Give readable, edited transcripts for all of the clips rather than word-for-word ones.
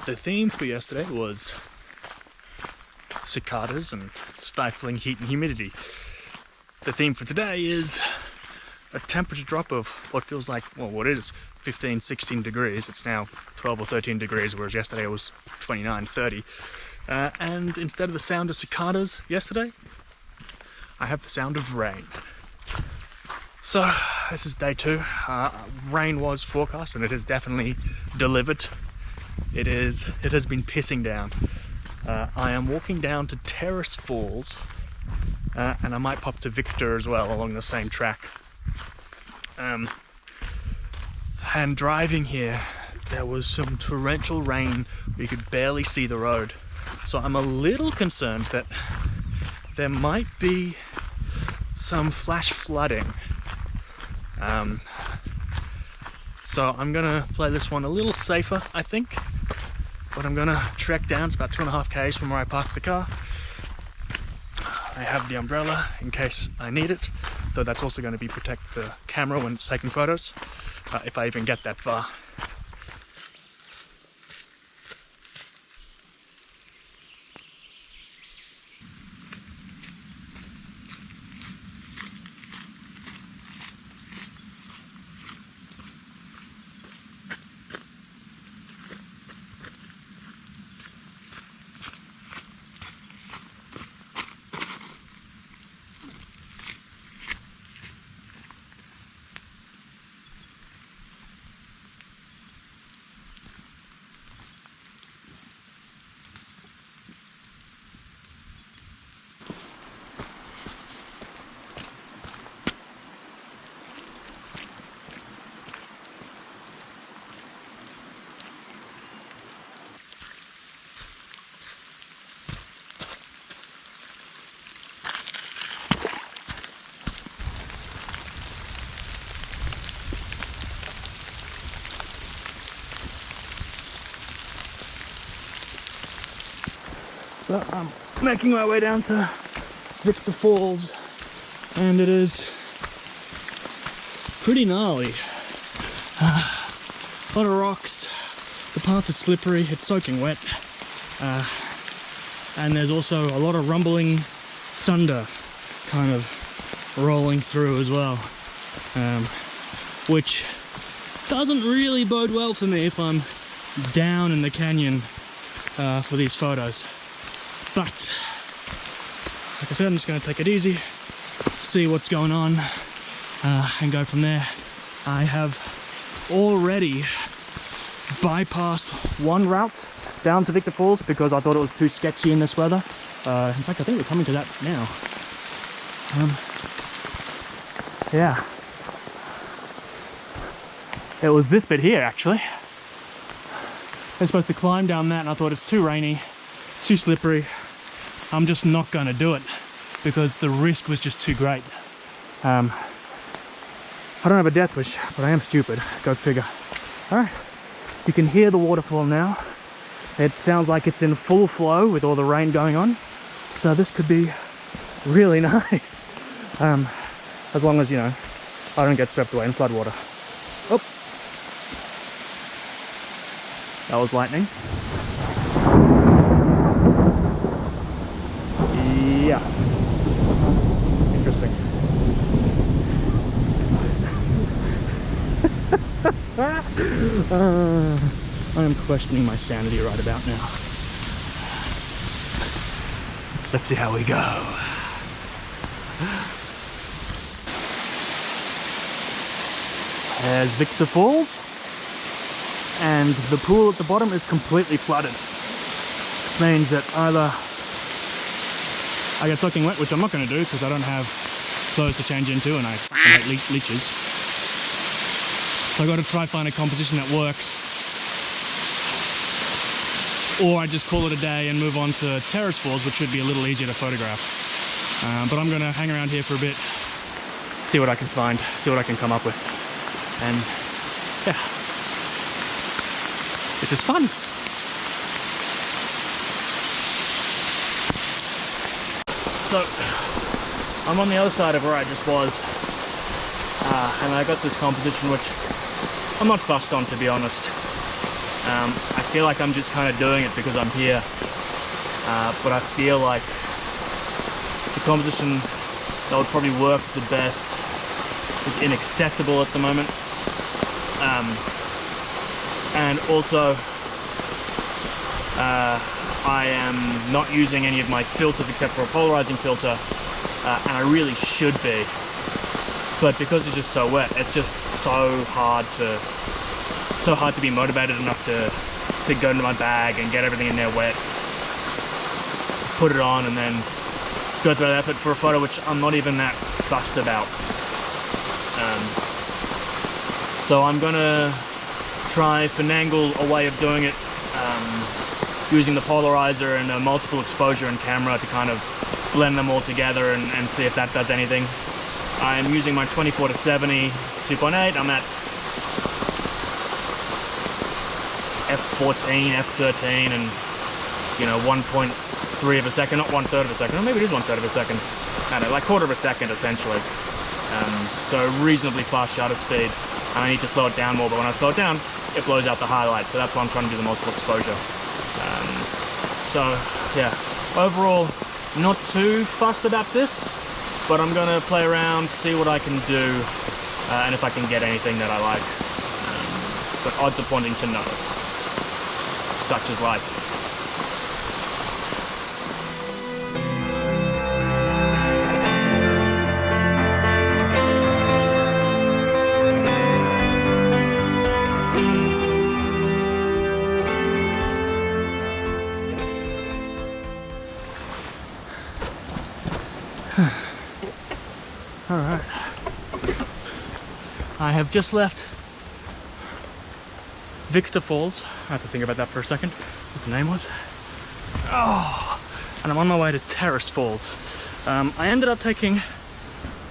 The theme for yesterday was cicadas and stifling heat and humidity. The theme for today is a temperature drop of what feels like, well, what is 15, 16 degrees. It's now 12 or 13 degrees, whereas yesterday it was 29, 30. And instead of the sound of cicadas yesterday, I have the sound of rain. So this is day 2. Rain was forecast and it has definitely delivered. It has been pissing down. I am walking down to Terrace Falls, and I might pop to Victor as well along the same track. And driving here, there was some torrential rain. You could barely see the road. So I'm a little concerned that there might be some flash flooding. So I'm gonna play this one a little safer, I think. But I'm gonna trek down. It's about 2.5 k's from where I parked the car. I have the umbrella in case I need it, though that's also going to be protect the camera when it's taking photos, if I even get that far. So I'm making my way down to Victor Falls, and it is pretty gnarly. A lot of rocks, the path is slippery, it's soaking wet, and there's also a lot of rumbling thunder kind of rolling through as well, which doesn't really bode well for me if I'm down in the canyon for these photos. But like I said, I'm just going to take it easy, see what's going on, and go from there. I have already bypassed one route down to Victor Falls because I thought it was too sketchy in this weather. In fact, I think we're coming to that now. Yeah. It was this bit here, actually. I'm supposed to climb down that, and I thought it's too rainy, too slippery. I'm just not going to do it because the risk was just too great. I don't have a death wish, but I am stupid. Go figure. Alright, you can hear the waterfall now. It sounds like it's in full flow with all the rain going on. So this could be really nice. As long as, you know, I don't get swept away in floodwater. Oh! That was lightning. Yeah. Interesting. I am questioning my sanity right about now. Let's see how we go. There's Victor Falls, and the pool at the bottom is completely flooded. Which means that either I get soaking wet, which I'm not going to do because I don't have clothes to change into and I hate leeches. So I've got to try find a composition that works. Or I just call it a day and move on to Terrace Falls, which should be a little easier to photograph. But I'm going to hang around here for a bit, see what I can find, see what I can come up with. And yeah, this is fun. So I'm on the other side of where I just was, and I got this composition which I'm not fussed on, to be honest. I feel like I'm just kind of doing it because I'm here, but I feel like the composition that would probably work the best is inaccessible at the moment, and also I am not using any of my filters except for a polarizing filter, and I really should be, but because it's just so wet, it's just so hard to be motivated enough to go into my bag and get everything in there wet, put it on, and then go through that effort for a photo which I'm not even that fussed about. So I'm gonna try finagle a way of doing it, using the polarizer and a multiple exposure and camera to kind of blend them all together and see if that does anything. I'm using my 24-70 2.8. I'm at f14, f13, and you know, 1.3 of a second, not 1/3 of a second, or maybe it is 1/3 of a second. I don't know, like 1/4 of a second essentially. So reasonably fast shutter speed. I need to slow it down more, but when I slow it down, it blows out the highlights. So that's why I'm trying to do the multiple exposure. So yeah, overall, not too fussed about this, but I'm gonna play around, see what I can do, and if I can get anything that I like. But odds are pointing to no. Such is life. All right, I have just left Victor Falls. I have to think about that for a second, what the name was. Oh, and I'm on my way to Terrace Falls. I ended up taking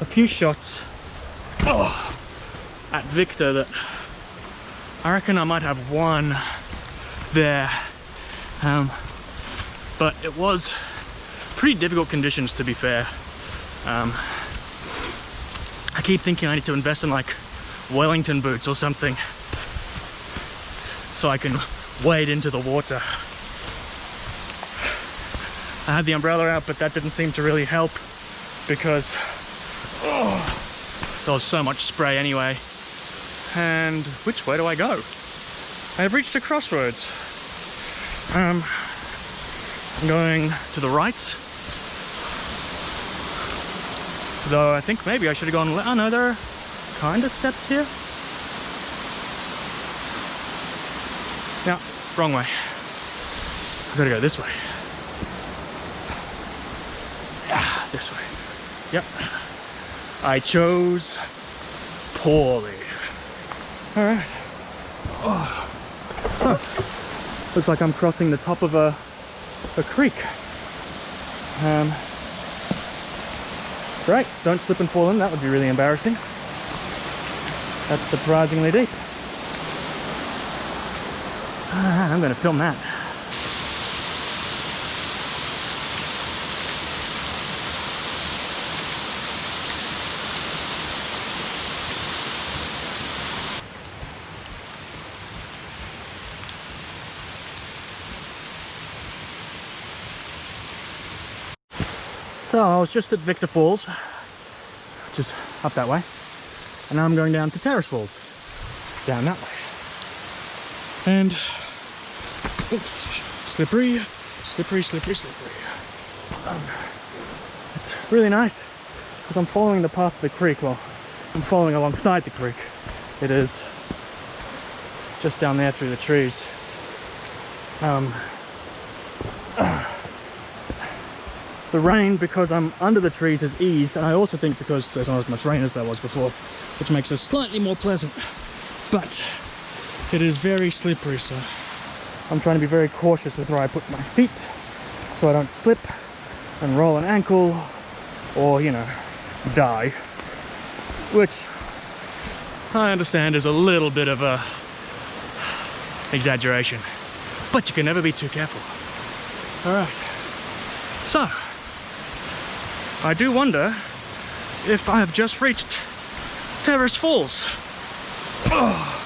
a few shots at Victor that I reckon I might have won there, but it was pretty difficult conditions, to be fair. I keep thinking I need to invest in like Wellington boots or something so I can wade into the water. I had the umbrella out, but that didn't seem to really help because there was so much spray anyway. And which way do I go? I have reached a crossroads. I'm going to the right. Though I think maybe I should have gone, oh no, there are kind of steps here. No, wrong way. I've got to go this way. Yeah, this way. Yep. I chose poorly. All right. Oh. So, looks like I'm crossing the top of a creek. Great, don't slip and fall in, that would be really embarrassing. That's surprisingly deep. Alright, I'm going to film that. So I was just at Victor Falls, which is up that way, and now I'm going down to Terrace Falls, down that way. And oops, slippery, slippery, slippery, slippery. It's really nice because I'm following the path of the creek. Well, I'm following alongside the creek. It is just down there through the trees. The rain, because I'm under the trees, has eased, and I also think because there's not as much rain as there was before, which makes it slightly more pleasant. But it is very slippery, so I'm trying to be very cautious with where I put my feet so I don't slip and roll an ankle or, you know, die. Which I understand is a little bit of a exaggeration, but you can never be too careful. Alright, so I do wonder if I have just reached Terrace Falls. Oh.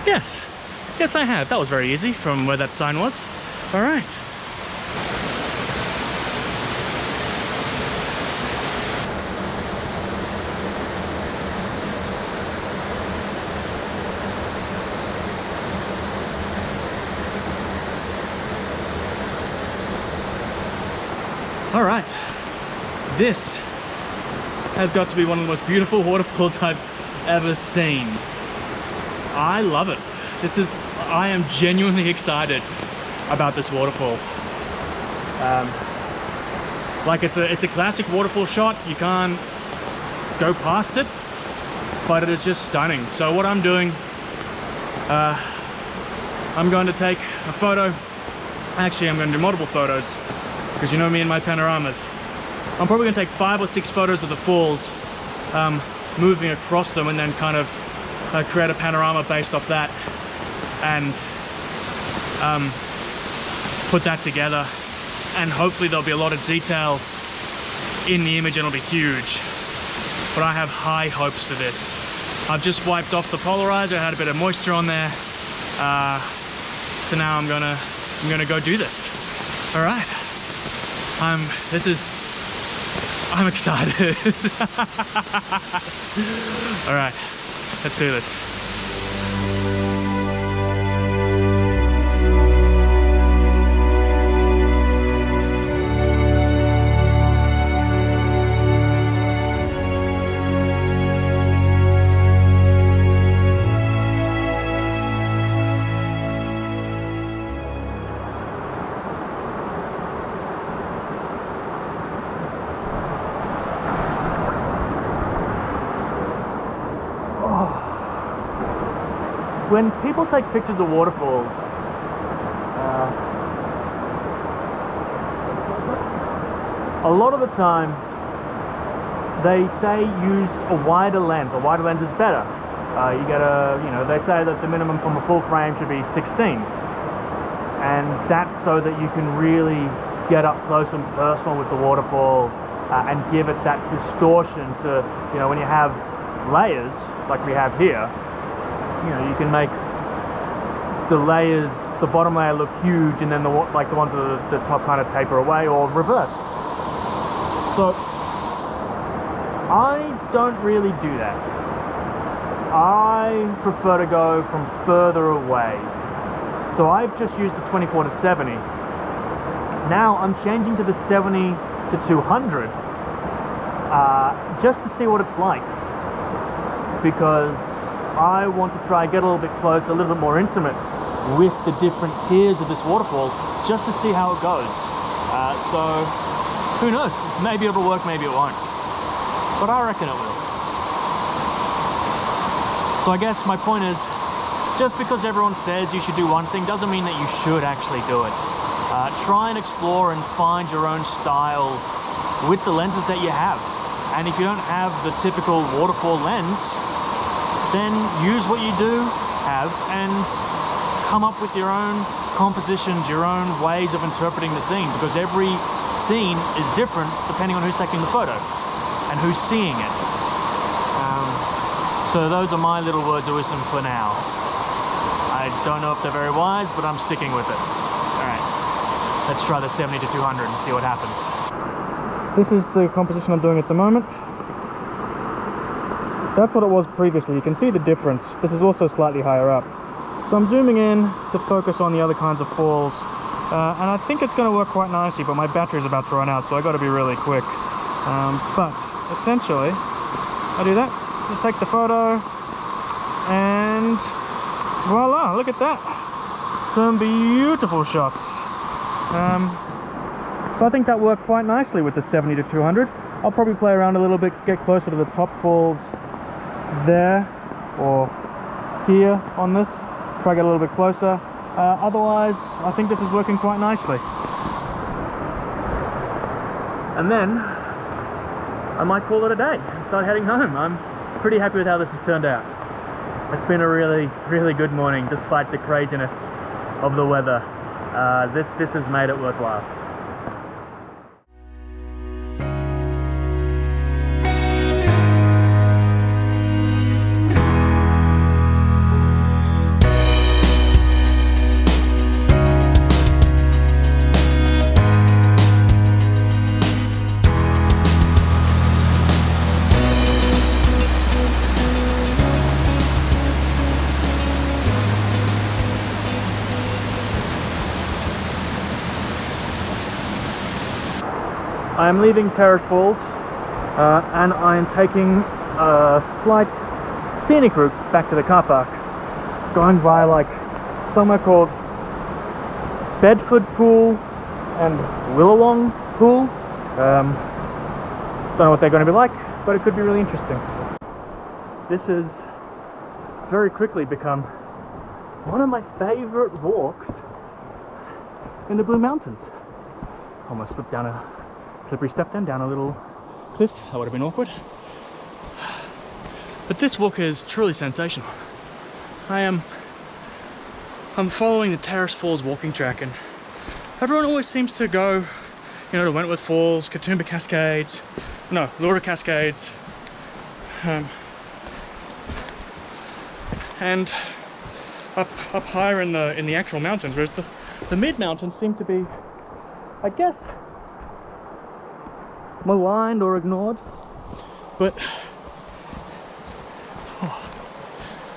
Yes. Yes, I have. That was very easy from where that sign was. All right. All right. This has got to be one of the most beautiful waterfalls I've ever seen. I love it. I am genuinely excited about this waterfall. Like it's a classic waterfall shot. You can't go past it, but it is just stunning. So what I'm doing, I'm going to take a photo. Actually, I'm going to do multiple photos because you know me and my panoramas. I'm probably going to take 5 or 6 photos of the falls, moving across them, and then kind of create a panorama based off that, and put that together, and hopefully there'll be a lot of detail in the image and it'll be huge. But I have high hopes for this. I've just wiped off the polarizer, I had a bit of moisture on there, so now I'm gonna go do this. All right, I'm excited. All right, let's do this. When people take pictures of waterfalls, a lot of the time they say use a wider lens. A wider lens is better. You get they say that the minimum from a full frame should be 16, and that's so that you can really get up close and personal with the waterfall and give it that distortion to, when you have layers like we have here. You can make the layers, the bottom layer look huge, and then the ones at the top kind of taper away, or reverse. So I don't really do that. I prefer to go from further away. So I've just used the 24 to 70. Now I'm changing to the 70 to 200 just to see what it's like, because I want to try and get a little bit closer, a little bit more intimate with the different tiers of this waterfall, just to see how it goes. So who knows? Maybe it'll work, maybe it won't. But I reckon it will. So I guess my point is, just because everyone says you should do one thing doesn't mean that you should actually do it. Try and explore and find your own style with the lenses that you have. And if you don't have the typical waterfall lens, then use what you do have and come up with your own compositions, your own ways of interpreting the scene, because every scene is different depending on who's taking the photo and who's seeing it. So those are my little words of wisdom for now. I don't know if they're very wise, but I'm sticking with it. All right, let's try the 70 to 200 and see what happens. This is the composition I'm doing at the moment. That's what it was previously. You can see the difference. This is also slightly higher up. So I'm zooming in to focus on the other kinds of falls. And I think it's going to work quite nicely, but my battery's about to run out, so I got to be really quick. But essentially, I do that. I take the photo, and voila, look at that. Some beautiful shots. So I think that worked quite nicely with the 70 to 200. I'll probably play around a little bit, get closer to the top falls there or here on this, try to get a little bit closer. Otherwise, I think this is working quite nicely. And then I might call it a day and start heading home. I'm pretty happy with how this has turned out. It's been a really, really good morning despite the craziness of the weather. This has made it worthwhile. I am leaving Terrace Falls and I am taking a slight scenic route back to the car park, going by like somewhere called Bedford Pool and Willawong Pool. Don't know what they're going to be like, but it could be really interesting. This has very quickly become one of my favourite walks in the Blue Mountains. Almost slipped down a slippery step then, down a little cliff. That would have been awkward. But this walk is truly sensational. I'm following the Terrace Falls walking track, and everyone always seems to go, you know, to Wentworth Falls, Katoomba Cascades, no, Laura Cascades, and up higher in the actual mountains, whereas the mid mountains seem to be, I guess, maligned or ignored. But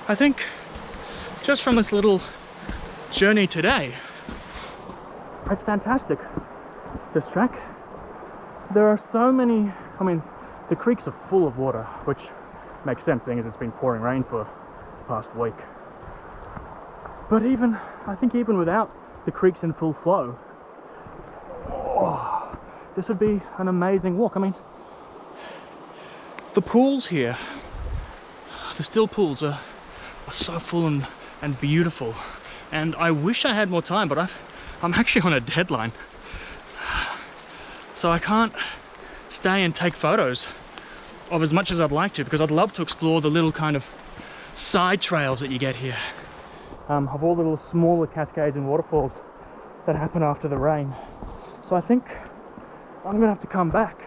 I think just from this little journey today, it's fantastic, this track. There are so many, I mean, the creeks are full of water, which makes sense seeing as it's been pouring rain for the past week. But I think even without the creeks in full flow, this would be an amazing walk. I mean, the pools here, the still pools are so full and beautiful. And I wish I had more time, but I'm actually on a deadline. So I can't stay and take photos of as much as I'd like to, because I'd love to explore the little kind of side trails that you get here. Of all the little smaller cascades and waterfalls that happen after the rain. So I think I'm gonna have to come back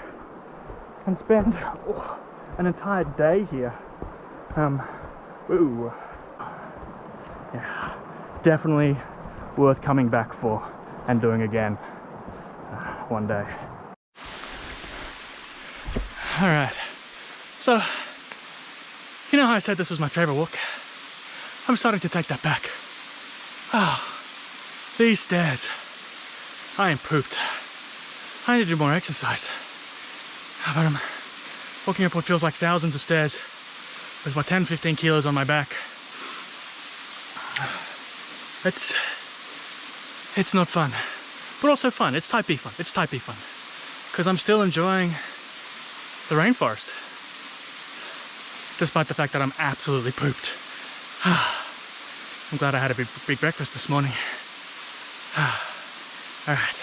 and spend an entire day here. Yeah, definitely worth coming back for and doing again one day. Alright, so you know how I said this was my favorite walk? I'm starting to take that back. These stairs. I am pooped. I need to do more exercise. But I'm walking up what feels like thousands of stairs with my 10-15 kilos on my back. It's not fun, but also fun. It's type B fun. It's type B fun. Because I'm still enjoying the rainforest, despite the fact that I'm absolutely pooped. I'm glad I had a big breakfast this morning. All right.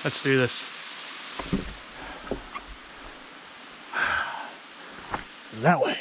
Let's do this. That way.